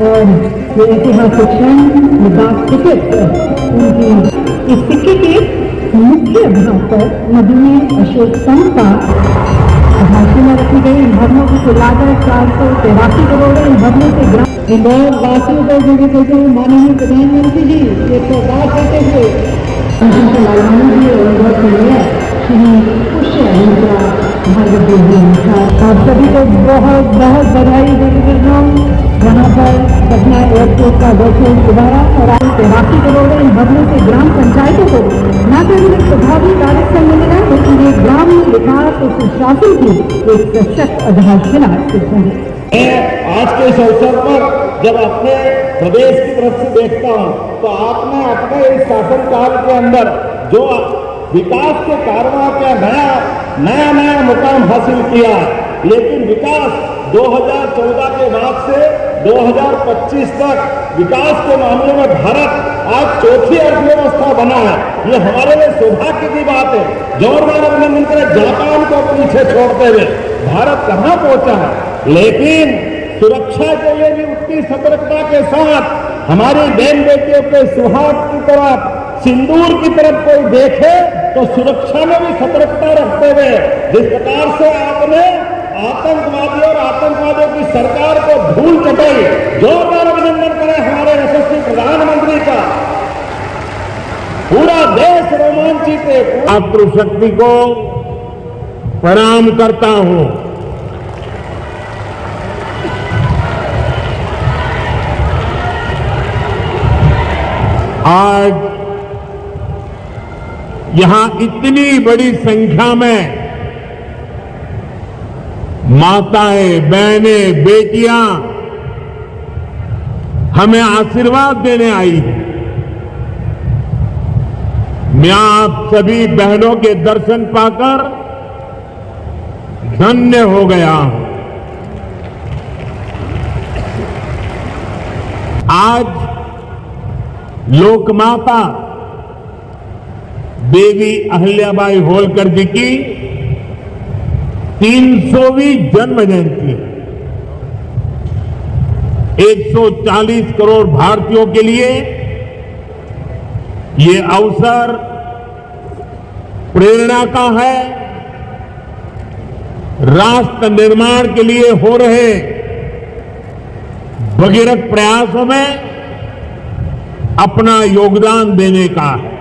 और ये ऐतिहासिक क्षण डाक टिकट उनकी इस सिक्के के मुख्य भाग पर मधुमेह अशोक संघ का आधारशिला रखी गई। इन भवनों की लागत 483 करोड़ है। इन भवनों से ग्राम इंदौर वासियों को जुड़े देते हुए माननीय प्रधानमंत्री जी ये सौगात देते हुए लालवानी जी और इंदौर के मेयर श्री पुष्य भार्गव जी आप सभी को बहुत बहुत बधाई देती करता हूँ। यहाँ पर पटना एयरपोर्ट का वर्चुअल शुभारंभ और 83 करोड़ इन भवनों से ग्राम पंचायतों को न केवल एक प्रभावी कार्यक्रम मिलेगा बल्कि ये ग्राम विकास और सुशासन की एक सशक्त आधारशिला सिद्ध है। आज के इस अवसर पर जब अपने प्रदेश की तरफ से देखता हूँ तो आपने अपने इस शासनकाल के अंदर जो विकास के कारोबार का नया मुकाम हासिल किया, लेकिन विकास 2014 के बाद से 2025 तक विकास के मामले में भारत आज चौथी अर्थव्यवस्था बना है। ये हमारे लिए सौभाग्य की बात है। जोरदार अभिनंदन करें जापान को पीछे छोड़ते हुए भारत कहां पहुंचा है। लेकिन सुरक्षा के लिए भी उतनी सतर्कता के साथ हमारी बहन बेटियों के सुहाग की तरफ, सिंदूर की तरफ कोई देखे तो सुरक्षा में भी सतर्कता रखते हुए जिस प्रकार से आपने आतंकवादी और आतंकवादियों की सरकार को धूल चटाई, जोरदार अभिनंदन करें हमारे यशस्वी प्रधानमंत्री का। पूरा देश रोमांचित है। मातृशक्ति को प्रणाम करता हूं। आज यहां इतनी बड़ी संख्या में माताएं, बहनें, बेटियां हमें आशीर्वाद देने आई हैं। मैं आप सभी बहनों के दर्शन पाकर धन्य हो गया हूं। आज लोकमाता देवी अहिल्याबाई होलकर जी की 300वीं जन्म जयंती। 140 करोड़ भारतीयों के लिए ये अवसर प्रेरणा का है। राष्ट्र निर्माण के लिए हो रहे भगीरथ प्रयासों में अपना योगदान देने का है।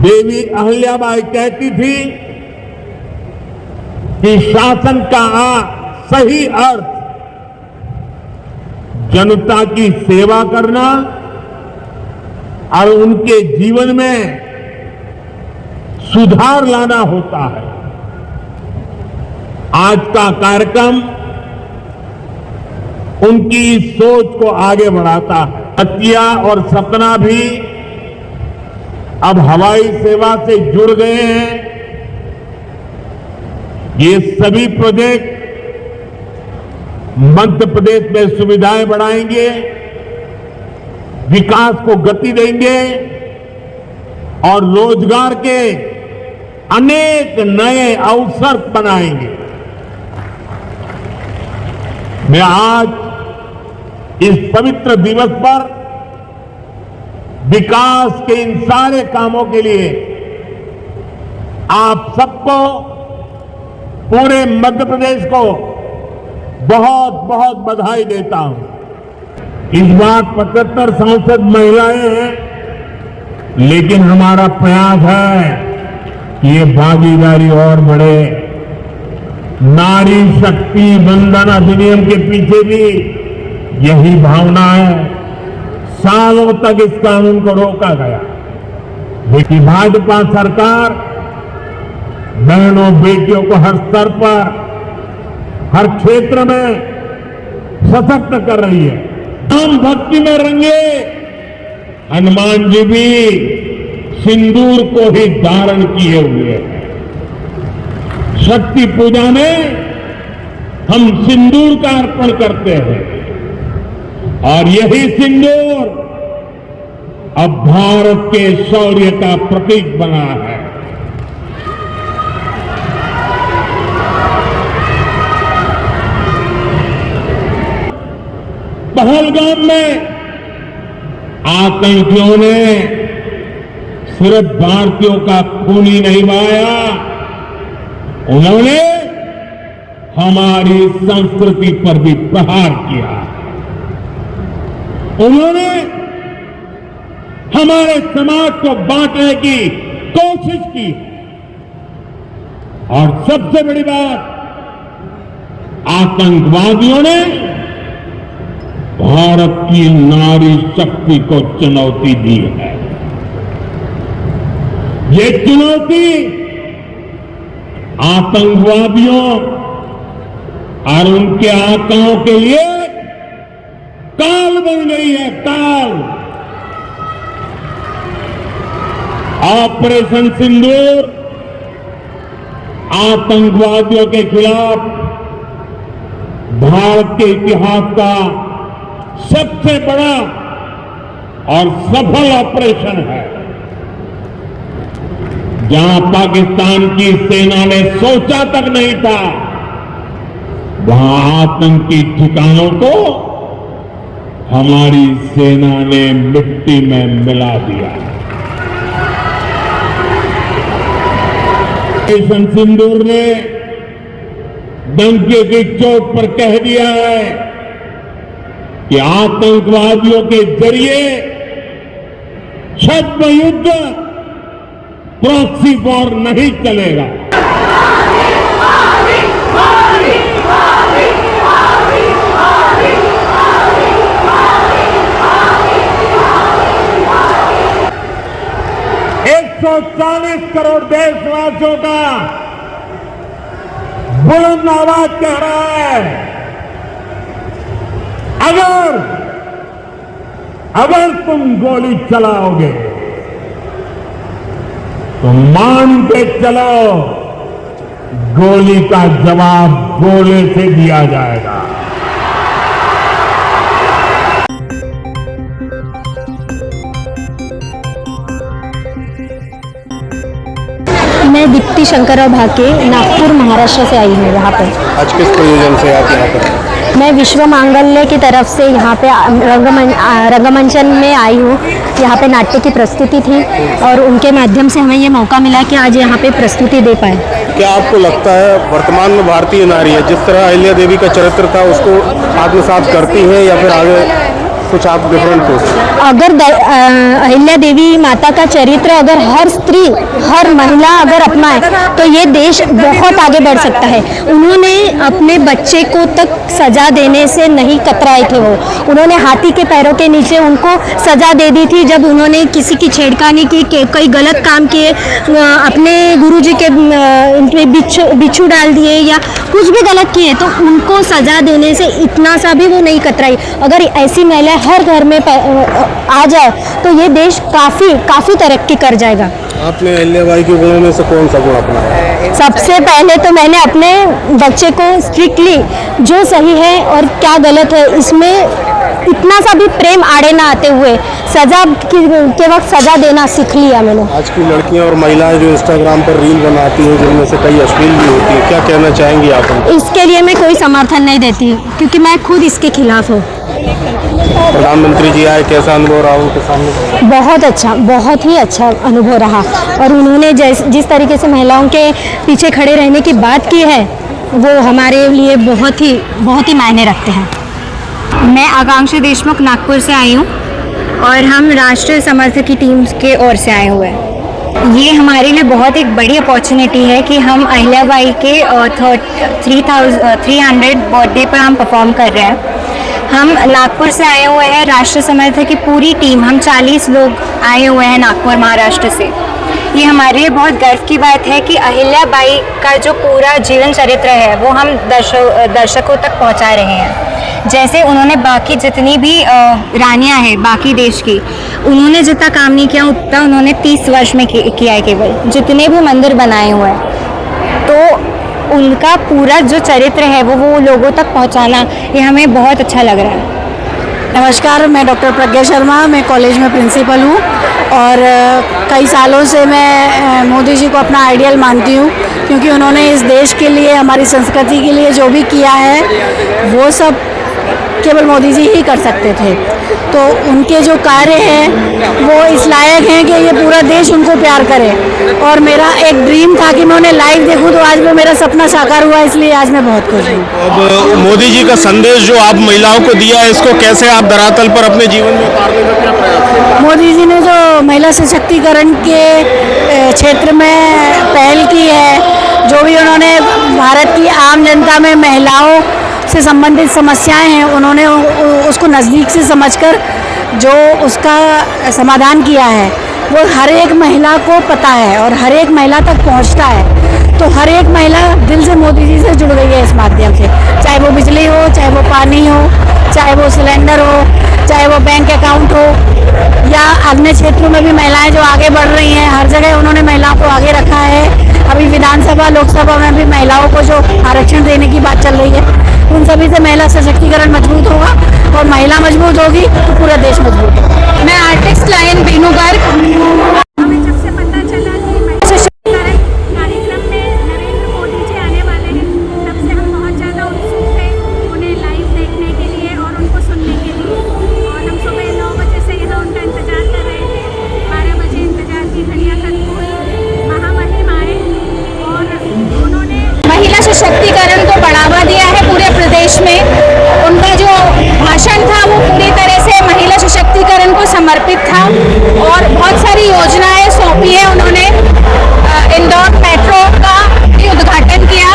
देवी अहिल्याबाई कहती थी कि शासन का सही अर्थ जनता की सेवा करना और उनके जीवन में सुधार लाना होता है। आज का कार्यक्रम उनकी सोच को आगे बढ़ाता है। अतिया और सपना भी अब हवाई सेवा से जुड़ गए हैं। ये सभी प्रोजेक्ट मध्य प्रदेश में सुविधाएं बढ़ाएंगे, विकास को गति देंगे और रोजगार के अनेक नए अवसर बनाएंगे। मैं आज इस पवित्र दिवस पर विकास के इन सारे कामों के लिए आप सबको, पूरे मध्य प्रदेश को बहुत बहुत बधाई देता हूं। इस बार 75 सांसद महिलाएं हैं, लेकिन हमारा प्रयास है कि ये भागीदारी और बढ़े। नारी शक्ति वंदन अधिनियम के पीछे भी यही भावना है। सालों तक इस कानून को रोका गया, लेकिन भाजपा सरकार बहनों बेटियों को हर स्तर पर, हर क्षेत्र में सशक्त कर रही है। राम भक्ति में रंगे हनुमान जी भी सिंदूर को ही धारण किए हुए हैं। शक्ति पूजा में हम सिंदूर का अर्पण करते हैं और यही सिंदूर अब भारत के शौर्य का प्रतीक बना है। पहलगाम में आतंकियों ने सिर्फ भारतीयों का खून ही नहीं बहाया, उन्होंने हमारी संस्कृति पर भी प्रहार किया। उन्होंने हमारे समाज को बांटने की कोशिश की। और सबसे बड़ी बात, आतंकवादियों ने भारत की नारी शक्ति को चुनौती दी है। ये चुनौती आतंकवादियों और उनके आकाओं के लिए काल बन गई है, काल। ऑपरेशन सिंदूर आतंकवादियों के खिलाफ भारत के इतिहास का सबसे बड़ा और सफल ऑपरेशन है, जहां पाकिस्तान की सेना ने सोचा तक नहीं था, वहां आतंकी ठिकानों को हमारी सेना ने मिट्टी में मिला दिया। ऑपरेशन सिंदूर ने डंके की चोट पर कह दिया है कि आतंकवादियों के जरिए छद्म युद्ध, प्रॉक्सी वॉर नहीं चलेगा। तो 40 करोड़ देशवासियों का बुलंद आवाज कह रहा है, अगर तुम गोली चलाओगे तो मान के चलो, गोली का जवाब गोले से दिया जाएगा। मैं दीप्ति शंकरराव भाके नागपुर महाराष्ट्र से आई हूँ यहाँ पे। आज किस प्रयोजन से आप यहाँ पर? मैं विश्व मांगल्य की तरफ से यहाँ पे रंगमंचन में आई हूँ। यहाँ पे नाट्य की प्रस्तुति थी और उनके माध्यम से हमें ये मौका मिला कि आज यहाँ पे प्रस्तुति दे पाए। क्या आपको लगता है वर्तमान में भारतीय नारी है, जिस तरह अहिल्या देवी का चरित्र था उसको आत्मसात करती है या फिर आगे कुछ आप डिफरेंट हो? अगर अहिल्या देवी माता का चरित्र अगर हर स्त्री, हर महिला अगर अपनाए तो ये देश बहुत आगे बढ़ सकता है। उन्होंने अपने बच्चे को तक सजा देने से नहीं कतराए थे। वो उन्होंने हाथी के पैरों के नीचे उनको सजा दे दी थी जब उन्होंने किसी की छेड़खानी की, कई गलत काम किए, अपने गुरुजी के इनमें बिच्छू डाल दिए या कुछ भी गलत किए, तो उनको सजा देने से इतना सा भी वो नहीं कतराई। अगर ऐसी महिला हर घर में आ जाए तो ये देश काफी तरक्की कर जाएगा। आपने अहिल्याबाई के गुणों में से कौन सा गुण अपनाया? सबसे पहले तो मैंने अपने बच्चे को स्ट्रिक्टली जो सही है और क्या गलत है इसमें इतना सा भी प्रेम आड़े ना आते हुए सजा के वक्त सजा देना सीख लिया मैंने। आज की लड़कियां और महिलाएं जो इंस्टाग्राम पर रील बनाती हैं जिनमें से कई अश्लील भी होती है, क्या कहना चाहेंगी आप? इसके लिए मैं कोई समर्थन नहीं देती क्योंकि मैं खुद इसके खिलाफ हूँ। प्रधानमंत्री जी आए, कैसा अनुभव रहा उनके सामने? बहुत अच्छा, बहुत ही अच्छा अनुभव रहा और उन्होंने जिस तरीके से महिलाओं के पीछे खड़े रहने की बात की है वो हमारे लिए बहुत ही मायने रखते हैं। मैं आकांक्षा देशमुख नागपुर से आई हूँ और हम राष्ट्रीय समर्थक की टीम के ओर से आए हुए हैं। ये हमारे लिए बहुत एक बड़ी अपॉर्चुनिटी है कि हम अहिल्याबाई के 300 बर्थडे पर हम परफॉर्म कर रहे हैं। हम नागपुर से आए हुए हैं, राष्ट्रीय समर्थक की पूरी टीम, हम 40 लोग आए हुए हैं नागपुर महाराष्ट्र से। ये हमारे लिए बहुत गर्व की बात है कि अहिल्याबाई का जो पूरा जीवन चरित्र है वो हम दर्शकों तक पहुंचा रहे हैं। जैसे उन्होंने बाकी जितनी भी रानियां हैं बाकी देश की, उन्होंने जितना काम नहीं किया उतना उन्होंने 30 वर्ष में किया है। केवल जितने भी मंदिर बनाए हुए हैं तो उनका पूरा जो चरित्र है वो लोगों तक पहुंचाना ये हमें बहुत अच्छा लग रहा है। नमस्कार, मैं डॉक्टर प्रज्ञा शर्मा, मैं कॉलेज में प्रिंसिपल हूँ और कई सालों से मैं मोदी जी को अपना आइडियल मानती हूँ क्योंकि उन्होंने इस देश के लिए, हमारी संस्कृति के लिए जो भी किया है वो सब केवल मोदी जी ही कर सकते थे। तो उनके जो कार्य हैं वो इस लायक हैं कि ये पूरा देश उनको प्यार करे। और मेरा एक ड्रीम था कि मैं उन्हें लाइव देखूं, तो आज वो मेरा सपना साकार हुआ, इसलिए आज मैं बहुत खुश हूँ। अब मोदी जी का संदेश जो आप महिलाओं को दिया है, इसको कैसे आप धरातल पर अपने जीवन में उतारने का क्या प्रयास? मोदी जी ने जो महिला सशक्तिकरण के क्षेत्र में पहल की है, जो भी उन्होंने भारत की आम जनता में महिलाओं से संबंधित समस्याएं हैं, उन्होंने उसको नज़दीक से समझकर जो उसका समाधान किया है वो हर एक महिला को पता है और हर एक महिला तक पहुंचता है। तो हर एक महिला दिल से मोदी जी से जुड़ गई है इस माध्यम से, चाहे वो बिजली हो, चाहे वो पानी हो, चाहे वो सिलेंडर हो, चाहे वो बैंक अकाउंट हो, या अन्य क्षेत्रों में भी महिलाएं जो आगे बढ़ रही हैं, हर जगह उन्होंने महिलाओं को आगे रखा है। अभी विधानसभा लोकसभा में भी महिलाओं को जो आरक्षण देने की बात चल रही है, उन सभी से महिला सशक्तिकरण मजबूत होगा, और महिला मजबूत होगी तो पूरा देश मजबूत होगा। मैं आर्टिस्ट लायन बीनू गर्ग। हमें जब से पता चला कि महिला सशक्तिकरण कार्यक्रम में नरेंद्र मोदी जी आने वाले हैं, तब से हम बहुत ज़्यादा उत्सुक थे उन्हें लाइव देखने के लिए और उनको सुनने के लिए। और हम सुबह 9 बजे से यहाँ उनका इंतजार कर रहे थे। 12 बजे इंतजार की घड़ियाँ खत्म हुई, महामहिम आए और उन्होंने महिला सशक्तिकरण को बढ़ावा दिया है पूरे प्रदेश में। उनका जो भाषण था वो पूरी तरह से महिला सशक्तिकरण को समर्पित था, और बहुत सारी योजनाएं सौंपी है उन्होंने। इंदौर मेट्रो का भी उद्घाटन किया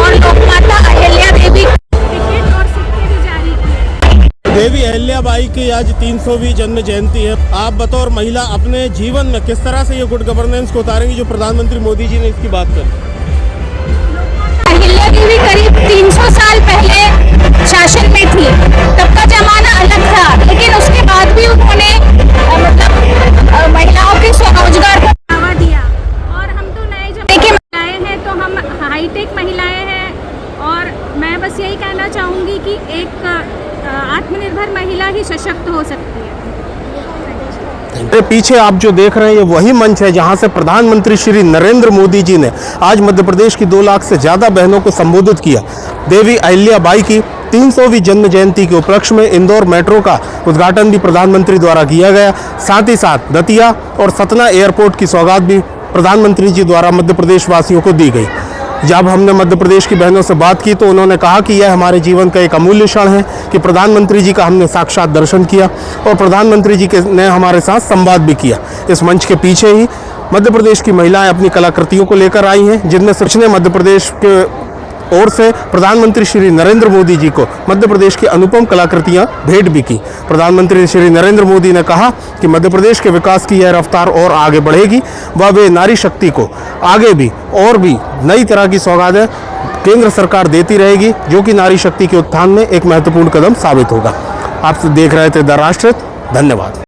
और लोकमाता अहिल्या देवी टिकट और सिक्के भी जारी किए। देवी अहिल्याबाई की आज 300वीं जन्म जयंती है। आप बतौर महिला अपने जीवन में किस तरह से ये गुड गवर्नेंस को उतारेंगी जो प्रधानमंत्री मोदी जी ने इसकी बात करी? अहिल्या देवी करीब 300 साल पहले शासन में थी, तब का जमाना अलग था, लेकिन उसके बाद भी उन्होंने मतलब महिलाओं के स्वरोजगार को बढ़ावा दिया। और हम तो नए जमाने की महिलाएं हैं, तो हम हाईटेक महिलाएं हैं। और मैं बस यही कहना चाहूँगी कि एक आत्मनिर्भर महिला ही सशक्त हो सकती है। मेरे पीछे आप जो देख रहे हैं ये वही मंच है जहां से प्रधानमंत्री श्री नरेंद्र मोदी जी ने आज मध्य प्रदेश की 2 लाख से ज़्यादा बहनों को संबोधित किया। देवी अहिल्याबाई की 300वीं जन्म जयंती के उपलक्ष्य में इंदौर मेट्रो का उद्घाटन भी प्रधानमंत्री द्वारा किया गया। साथ ही साथ दतिया और सतना एयरपोर्ट की सौगात भी प्रधानमंत्री जी द्वारा मध्य प्रदेश वासियों को दी गई। जब हमने मध्य प्रदेश की बहनों से बात की तो उन्होंने कहा कि यह हमारे जीवन का एक अमूल्य क्षण है कि प्रधानमंत्री जी का हमने साक्षात दर्शन किया और प्रधानमंत्री जी ने हमारे साथ संवाद भी किया। इस मंच के पीछे ही मध्य प्रदेश की महिलाएं अपनी कलाकृतियों को लेकर आई हैं, जिनमें से कुछ ने मध्य प्रदेश के ओर से प्रधानमंत्री श्री नरेंद्र मोदी जी को मध्य प्रदेश की अनुपम कलाकृतियां भेंट भी की। प्रधानमंत्री श्री नरेंद्र मोदी ने कहा कि मध्य प्रदेश के विकास की यह रफ्तार और आगे बढ़ेगी व वे नारी शक्ति को आगे भी और भी नई तरह की सौगातें केंद्र सरकार देती रहेगी, जो कि नारी शक्ति के उत्थान में एक महत्वपूर्ण कदम साबित होगा। आप देख रहे थे द राष्ट्र। धन्यवाद।